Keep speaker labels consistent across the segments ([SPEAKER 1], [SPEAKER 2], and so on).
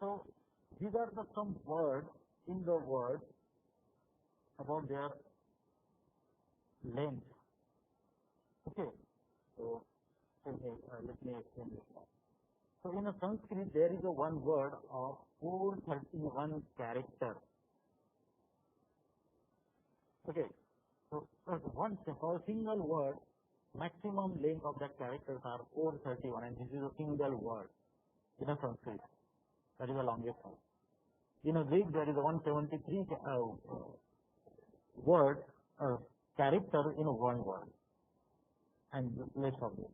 [SPEAKER 1] So these are the some words in the word about their length. Okay, so let me explain this now. So in a Sanskrit there is a one word of 431 characters. Okay, so for a single word, maximum length of that characters are 431, and this is a single word in a Sanskrit. That is the longest one. In a Greek there is a 173 word character in one word, and less of them.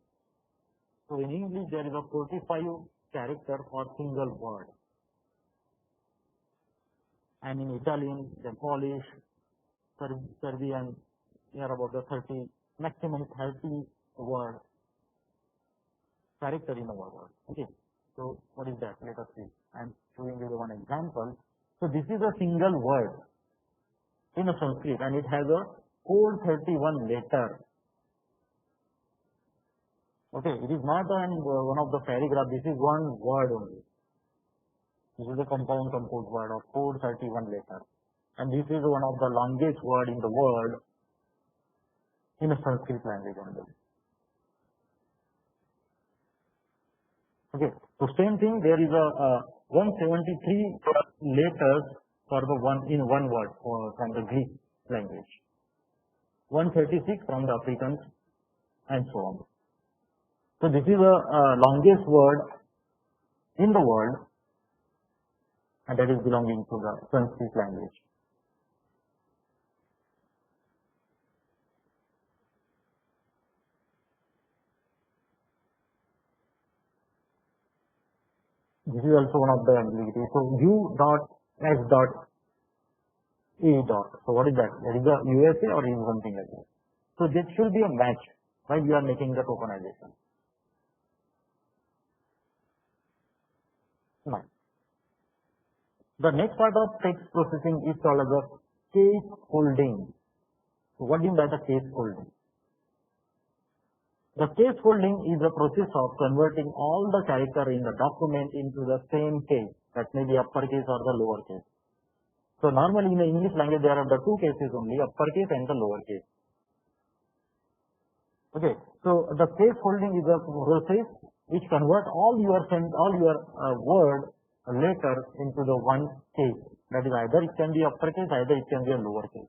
[SPEAKER 1] So in English there is a 45 character for single word, and in Italian, then Polish, Serbian, we are about the 30, maximum 30 word character in a word. Okay, so what is that? Let us see. I am showing you one example. So this is a single word in a Sanskrit, and it has a 431 letter. Okay, it is not one of the paragraph. This is one word only. This is a compound composed word of 431 letters, and this is one of the longest word in the world in a Sanskrit language only. Okay, so same thing. There is a 173 letters for the one in one word from the Greek language, 136 from the Africans, and so on. So this is the longest word in the world, and that is belonging to the Sanskrit language. This is also one of the ambiguities. So U dot S dot A dot. So what is that? That is the USA or is something like that. So that should be a match while you are making the tokenization. Now, the next part of text processing is called as a case holding. So what do you mean by the case holding? The case holding is the process of converting all the character in the document into the same case. That may be uppercase or the lowercase. So normally in the English language there are the two cases only, uppercase and the lowercase. Okay, so the case holding is a process which convert all your word letters into the one case. That is either it can be uppercase, either it can be a lowercase,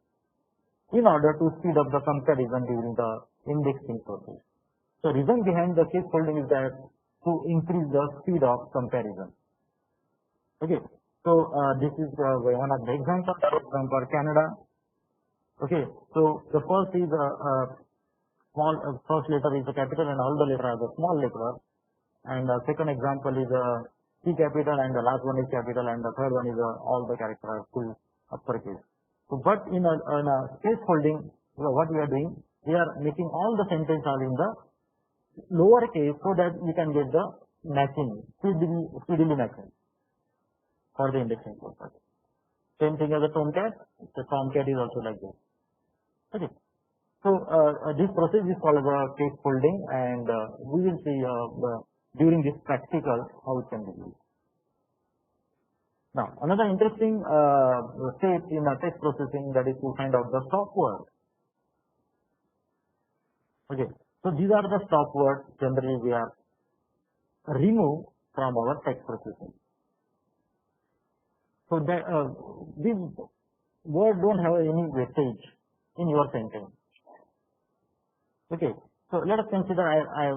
[SPEAKER 1] in order to speed up the comparison during the indexing process. So reason behind the case holding is that to increase the speed of comparison. Okay, so this is one of the examples for Canada. Okay, so the first is first letter is a capital and all the letters are the small letter, and the second example is a C capital and the last one is capital, and the third one is all the characters are full uppercase. So, but in a case holding, what we are doing, we are making all the sentences are in the lower case so that we can get the matching, speedily matching for the indexing purpose. Same thing as a Tomcat. The Tomcat is also like this. Okay. So this process is called as a case holding, and we will see during this practical how it can be used. Now, another interesting step in text processing, that is to find out the stop word. Okay. So these are the stop words generally we are remove from our text processing. So that these words don't have any weightage in your sentence. Okay. So let us consider I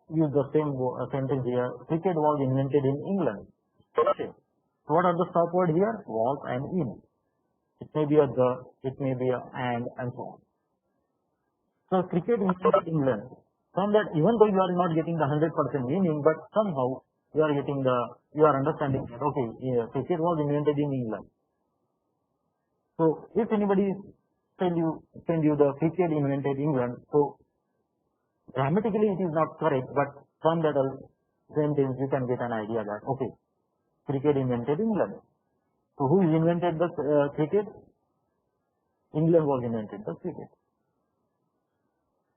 [SPEAKER 1] use the same sentence here. Cricket was invented in England. Okay. So what are the stop words here? Was and in. It may be a the, it may be a and so on. So cricket invented in England. From that, even though you are not getting the 100% meaning, but somehow you are understanding that okay, cricket was invented in England. So if anybody send you the cricket invented in England, so grammatically it is not correct, but from that sentence you can get an idea that okay, cricket invented in England. So who invented the cricket? England was invented the cricket.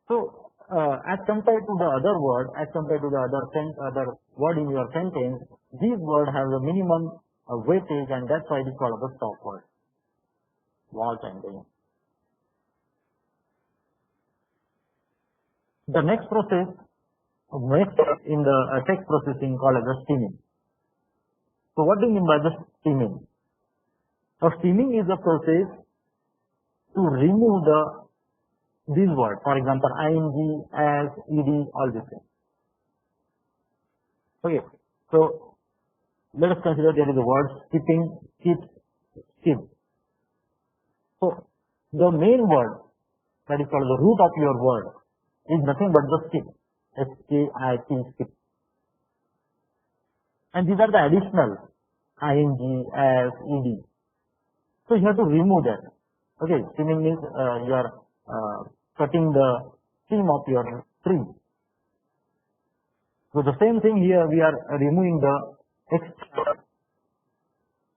[SPEAKER 1] So as compared to the other word, as compared to the other word in your sentence, these words have a minimum weightage, and that's why it is called a stop word. Was and then. The next process, next in the text processing called as the stemming. So what do you mean by the stemming? So stemming is a process to remove these words. For example, ing, as, ed, all these things. Okay. So let us consider there is a word skipping, skip, skip. So the main word that is called the root of your word is nothing but the skip. S-K-I-P, skip. And these are the additional ing, as, ed. So you have to remove that. Okay, stemming means you are cutting the stem of your tree. So the same thing here, we are removing the extra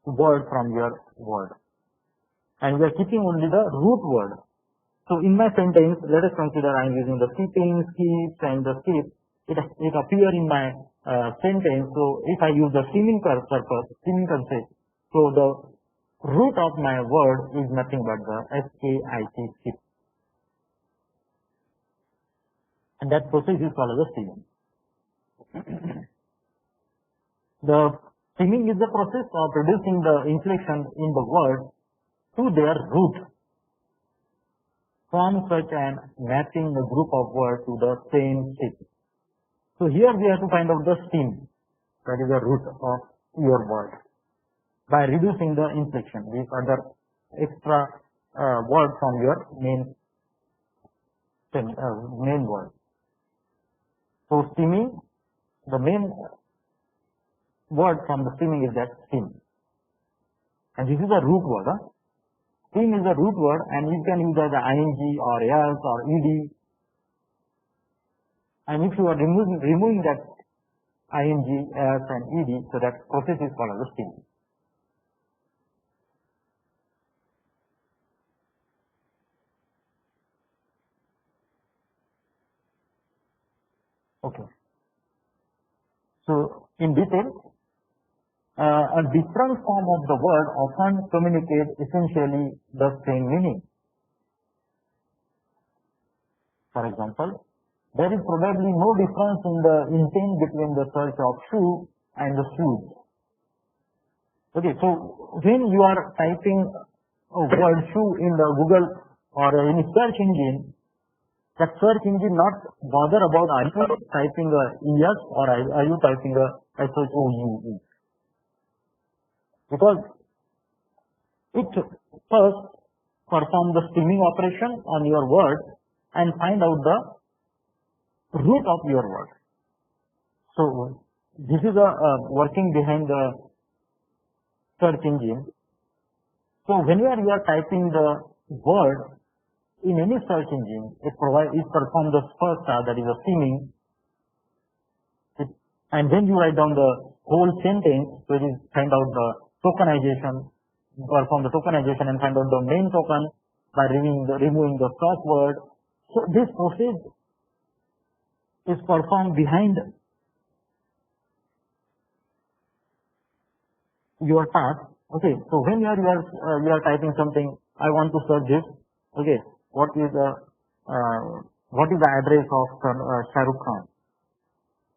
[SPEAKER 1] word from your word. And we are keeping only the root word. So in my sentence, let us consider I am using the skipping, skips, and the skip. It appears in my sentence. So if I use the stemming purpose, stemming concept, so the root of my word is nothing but the S-K-I-T, skip. And that process is called as the stemming. The stemming is the process of reducing the inflection in the word to their root, from such and mapping the group of words to the same shape. So here we have to find out the stem, that is the root of your word, by reducing the inflection, these other extra word from your main word. So stemming, the main word from the stemming is that stem. And this is a root word. Stem is a root word, and you can use the ing or else or ed. And if you are removing that ing, else, and ed, so that process is called as a stemming. Okay. So in detail, a different form of the word often communicates essentially the same meaning. For example, there is probably no difference in the intent between the search of shoe and the shoes. Okay, so when you are typing a word shoe in the Google or any search engine, that search engine not bother about are you typing a ES or are you typing a SHOUE. Because it first perform the stemming operation on your word and find out the root of your word. So this is a working behind the search engine. So whenever you are typing the word in any search engine, it performs the first task, that is a stemming, and then you write down the whole sentence, so it is find out the tokenization, perform the tokenization and find out the main token by removing the stop word. So this process is performed behind your task. Okay, so when you are typing something, I want to search this. Okay, what is the address of Shah Rukh Khan?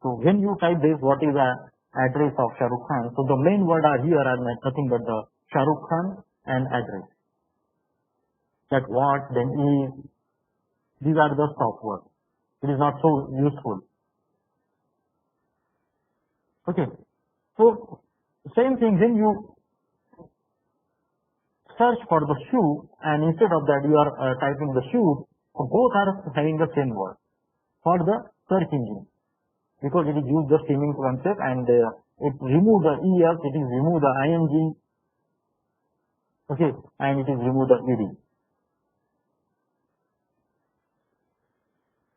[SPEAKER 1] So when you type this, what is the address of Shah Rukh Khan? So the main word are here are nothing but the Shah Rukh Khan and address. That what, then is, these are the stop words. It is not so useful. Okay, so same thing when you search for the shoe and instead of that you are typing the shoe, so both are having the same word for the search engine, because it is used the stemming concept and it remove the ES, it is remove the ing, okay, and it is remove the ed.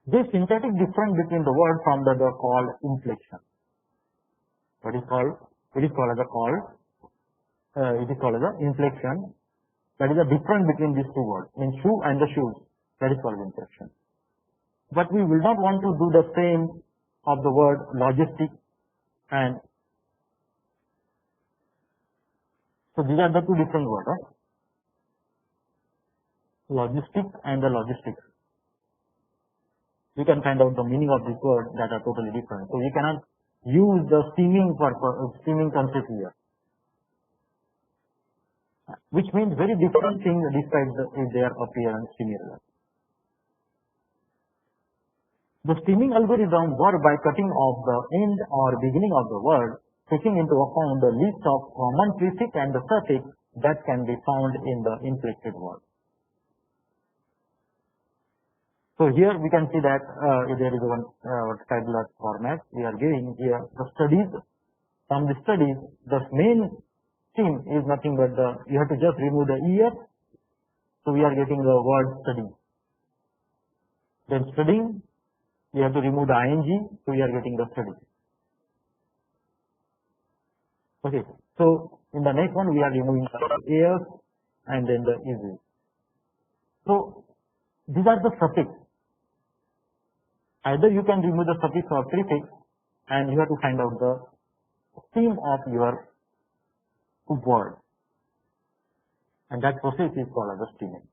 [SPEAKER 1] This syntactic difference between the word from the called inflection. What is called? It is called as a inflection. That is the difference between these two words, in shoe and the shoes. That is called inflection. but we will not want to do the same of the word logistic, and so these are the two different words, right? Logistic and the logistics. You can find out the meaning of this word that are totally different. So we cannot use the steaming concept here, which means very different thing despite their appearance similar. The steaming algorithm works by cutting off the end or beginning of the word, taking into account the list of common prefix and the suffix that can be found in the inflected word. So here we can see that there is one tabular format we are giving here. The studies, from the studies, the main theme is nothing but you have to just remove the ES. So we are getting the word study. Then studying, we have to remove the ing. So we are getting the study. Okay. So in the next one we are removing the AS and then the EZ. So these are the suffix. Either you can remove the suffix or prefix, and you have to find out the theme of your word, and that process is called as steaming.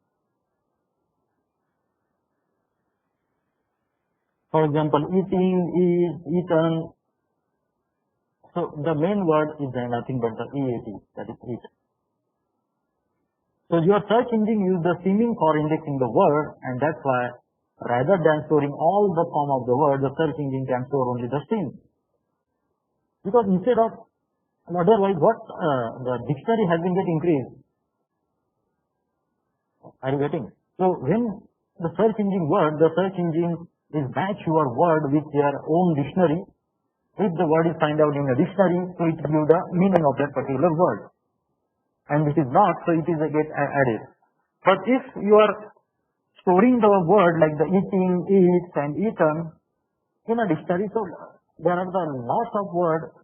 [SPEAKER 1] For example, eating, eat, eaten. So the main word is nothing but the EAT, that is eat. So your search engine use the steaming for indexing the word, and that's why rather than storing all the form of the word, the search engine can store only the stream. Because instead of, otherwise what, the dictionary has been getting increased. Are you getting? So when the search engine word, the search engine is match your word with your own dictionary. If the word is find out in a dictionary, so it gives the meaning of that particular word. And if it is not, so it is get added. But if you are storing the word like the eating, eats and eaten in a dictionary, so there are the lots of words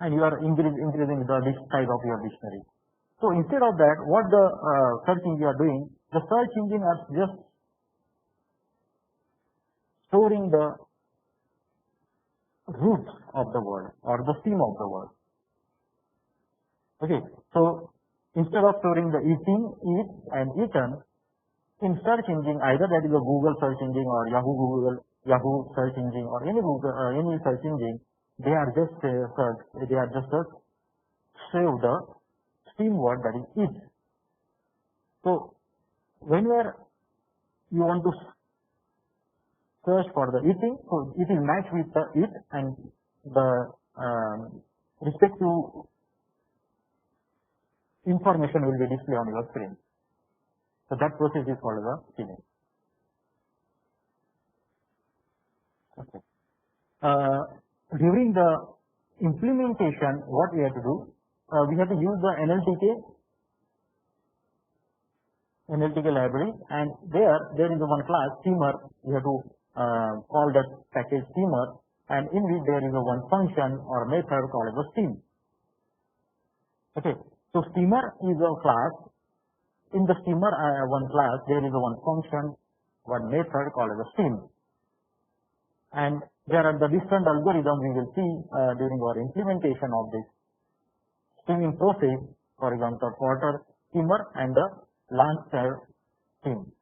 [SPEAKER 1] and you are increasing this type of your dictionary. So instead of that, what the search engine are doing, the search engine are just storing the root of the word or the theme of the word. Okay, so instead of storing the eating, eat and eaten, in search engine, either that is a Google search engine or Yahoo search engine or any search engine, they are just save the stream word that is eat. So whenever you want to search for the eating, so it is matched with the eat and the respective information will be displayed on your screen. So that process is called the steaming. Okay. During the implementation, what we have to do, we have to use the NLTK library, and there is one class steamer. We have to call that package steamer, and in which there is one function or method called as a steam. Okay. So steamer is a class. In the steamer one class, there is one function, one method called as a steam. And there are the different algorithms we will see during our implementation of this steaming process. For example, Porter steamer and the Lancaster steam.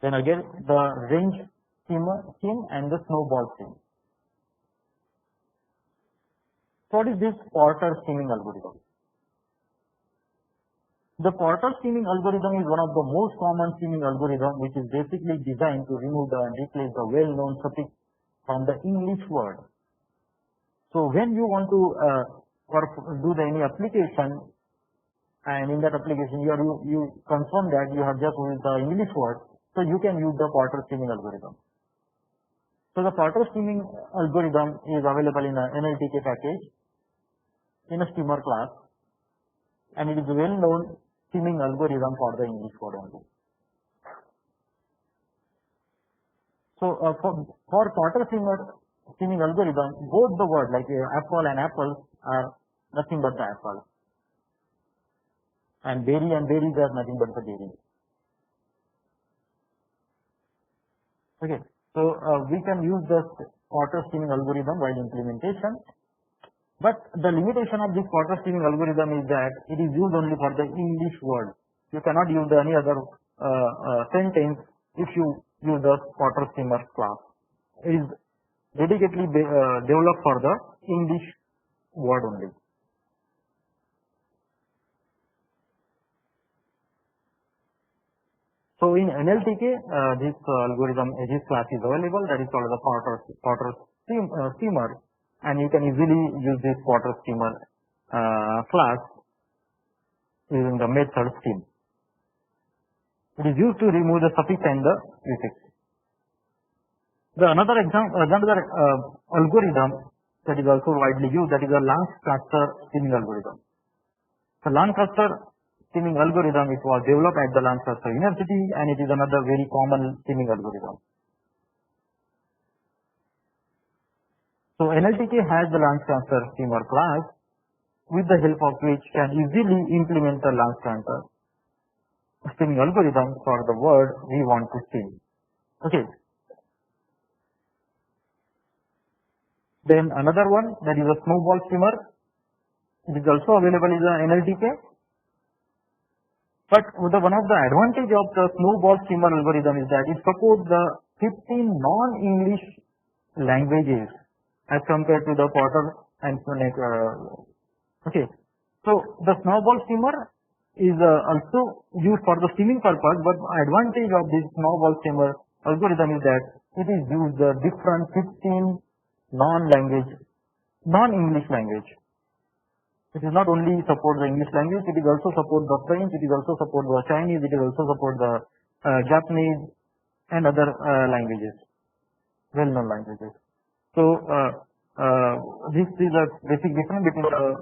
[SPEAKER 1] Then again the range steam and the snowball steam. What is this Porter steaming algorithm? The Porter steaming algorithm is one of the most common steaming algorithm, which is basically designed to remove and replace the well-known suffix from the English word. So when you want to do any application, and in that application you confirm that you have just used the English word, so you can use the Porter steaming algorithm. So the Porter steaming algorithm is available in a NLTK package in a steamer class, and it is a well-known steaming algorithm for the English word only. So for Porter steaming algorithm, both the word like apple and apples are nothing but the apple, and berry and berries are nothing but the berry. Okay, so we can use the quarter steaming algorithm while implementation, but the limitation of this quarter steaming algorithm is that it is used only for the English word. You cannot use any other sentence if you use the quarter steamer class. It is dedicatedly developed for the English word only. So in NLTK, this algorithm, this class is available. That is called the quarter steamer, and you can easily use this quarter steamer class using the method steam. It is used to remove the suffix and the prefix. Another algorithm that is also widely used, that is the Lancaster steaming algorithm. The Lancaster steaming algorithm, it was developed at the Lancaster University, and it is another very common steaming algorithm. So NLTK has the Lancaster steamer class, with the help of which can easily implement the Lancaster steaming algorithm for the word we want to steam. Okay. Then another one, that is a snowball steamer. It is also available in the NLTK. But one of the advantage of the snowball steamer algorithm is that it supports the 15 non-English languages as compared to the quarter and okay. So the snowball steamer is also used for the steaming purpose, but advantage of this snowball steamer algorithm is that it is used the different 15 non-English language. It is not only support the English language, it is also support the French, it is also support the Chinese, it is also support the Japanese and other languages, well-known languages. So this is a basic difference between the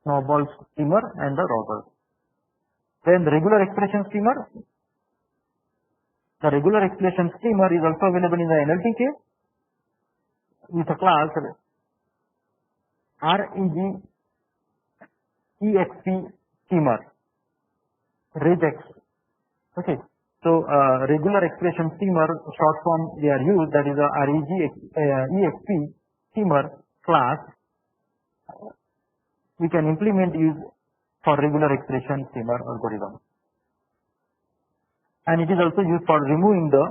[SPEAKER 1] snowball steamer and the rotor. Then the regular expression steamer. The regular expression steamer is also available in the NLTK with a class REGEXP steamer, regex. Okay. So regular expression steamer, short form they are used, that is a REGEXP steamer class. We can implement use for regular expression steamer algorithm. And it is also used for removing the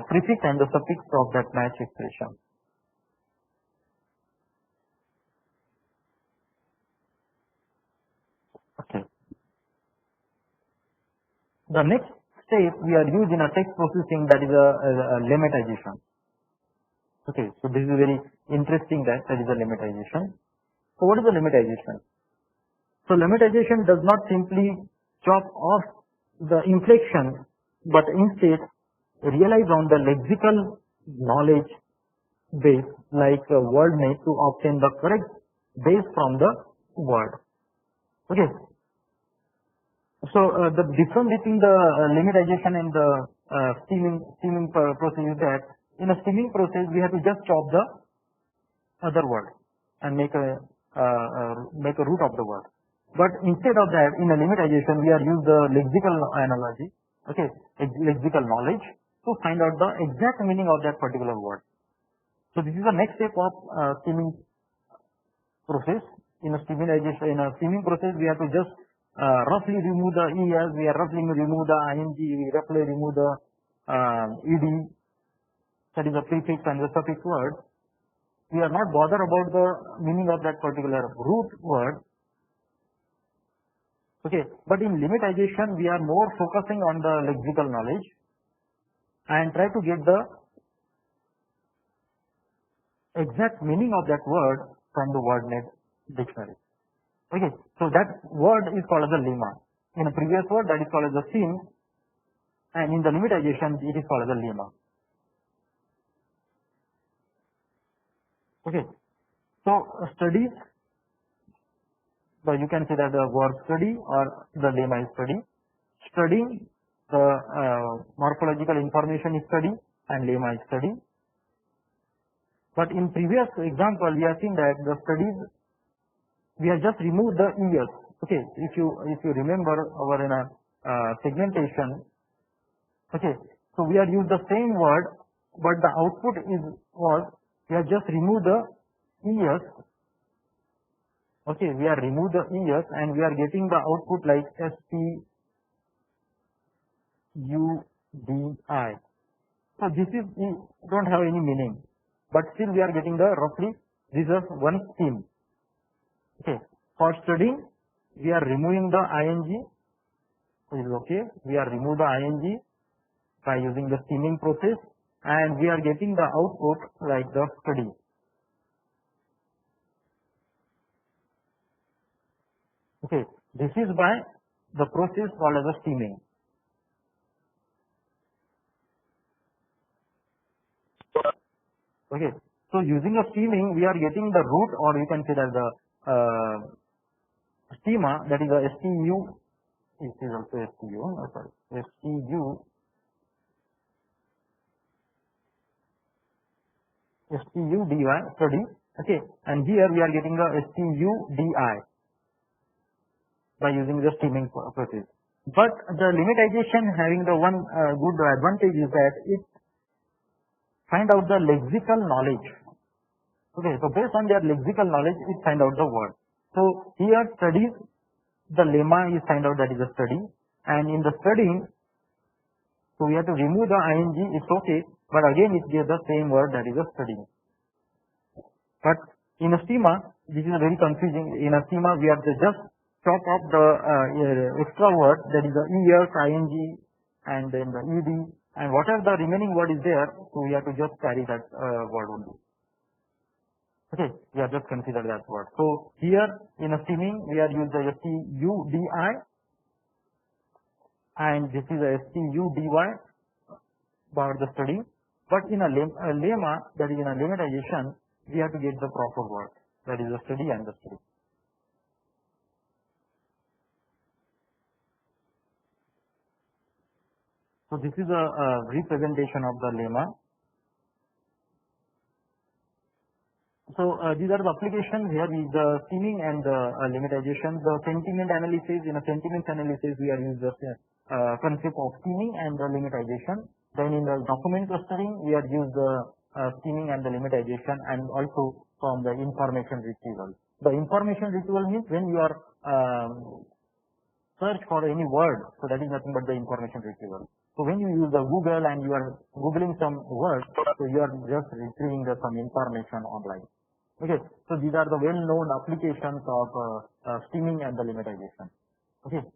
[SPEAKER 1] prefix and the suffix of that match expression. Okay. The next step we are used in a text processing, that is a lemmatization. Okay, so this is very interesting, that is a lemmatization. So what is the lemmatization? So lemmatization does not simply chop off the inflection, but instead relies on the lexical knowledge base like WordNet to obtain the correct base from the word. Okay. So the difference between the lemmatization and the steaming process is that in a steaming process we have to just chop the other word and make a root of the word. But instead of that, in a lemmatization, we are use the lexical analogy, okay, lexical knowledge to find out the exact meaning of that particular word. So this is the next step of steaming process. In a steaming process, we have to just roughly remove the es, we are roughly remove the ing, we roughly remove the ed, that is the prefix and the suffix word. We are not bothered about the meaning of that particular root word. Okay, but in lemmatization, we are more focusing on the lexical knowledge and try to get the exact meaning of that word from the WordNet dictionary. Okay, so that word is called as a lemma. In a previous word, that is called as a sim, and in the lemmatization, it is called as a lemma. Okay, so studies. So you can say that the word study or the lemma is study. Studying the morphological information is study and lemma is study. But in previous example, we have seen that the studies, we have just removed the es. Okay, if you remember our in a segmentation. Okay, so we are used the same word, but the output was we have just removed the ES. Okay, we are remove the ES and we are getting the output like STUDI. So this is don't have any meaning, but still we are getting the roughly this is one scheme. Okay, for studying we are removing the ing. Is okay. We are remove the ing by using the steaming process, and we are getting the output like the study. Okay, this is by the process called as a steaming. Okay, so using a steaming, we are getting the root, or you can say that the schema, that is a STU. It is also STU. Sorry, STUDY study. Okay, and here we are getting the STUDI by using the steaming process. But the limitation having the one good advantage is that it find out the lexical knowledge. Okay, so based on their lexical knowledge, it find out the word. So here studies, the lemma is find out that is a study, and in the studying, so we have to remove the ing, it's okay, but again it gives the same word, that is a study. But in a schema, this is very confusing. In a schema, we have to just chop off the extra word, that is the es, ing, and then the ed, and whatever the remaining word is there, so we have to just carry that word only. Okay, we have just considered that word. So here in a steaming, we are using the STUDI, and this is a STUDY about the study. But in a lemma, that is in a lemmatization, we have to get the proper word, that is the study and the study. So this is a representation of the lemma. So these are the applications. Here is the steaming and the lemmatization. The sentiment analysis, in a sentiment analysis, we are using the concept of steaming and the lemmatization. Then in the document clustering, we are using the steaming and the lemmatization, and also from the information retrieval. The information retrieval means when you are search for any word, so that is nothing but the information retrieval. So when you use the Google and you are googling some word, so you are just retrieving some information online. Okay, so these are the well-known applications of steaming and the lemmatization. Okay.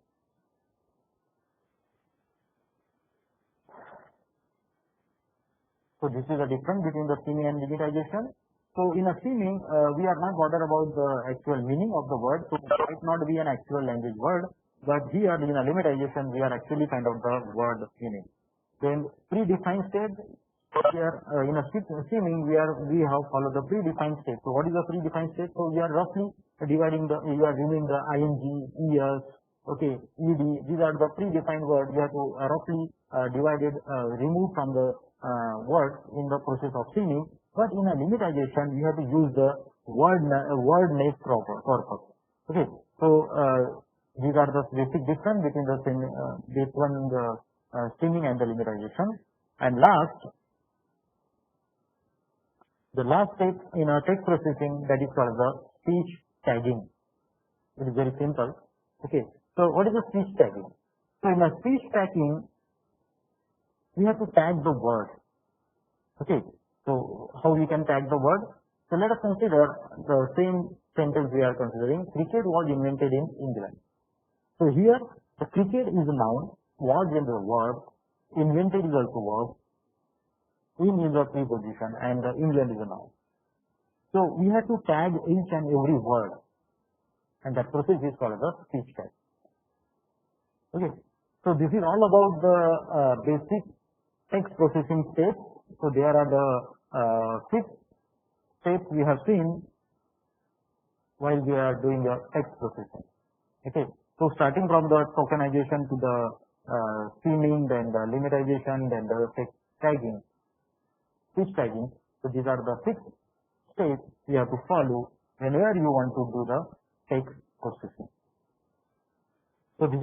[SPEAKER 1] So this is the difference between the steaming and lemmatization. So in a steaming, we are not bothered about the actual meaning of the word, so it might not be an actual language word, but here in a lemmatization, we are actually find out the word meaning. Then predefined state. Here in a steaming, we have followed the predefined state. So what is the predefined state? So we are roughly dividing we are removing the ing, es, okay, ed. These are the predefined words. We have to roughly remove from the word in the process of steaming. But in a lemmatization, we have to use the word name corpus. Okay, so these are the basic difference between the steaming and the lemmatization. And the last step in our text processing, that is called the speech tagging. It is very simple. Okay, so what is the speech tagging? So in a speech tagging, we have to tag the word. Okay, so how we can tag the word? So let us consider the same sentence we are considering. Cricket was invented in England. So here, the cricket is a noun, was is a verb, invented is also verb, in is a preposition, and England is a noun. So we have to tag each and every word, and that process is called the speech tag. Okay, so this is all about the basic text processing steps. So there are the 6 steps we have seen while we are doing the text processing. Okay, so starting from the tokenization to the steaming, then the lemmatization, then the text tagging, speech tagging. So these are the 6 steps you have to follow whenever you want to do the text processing. So this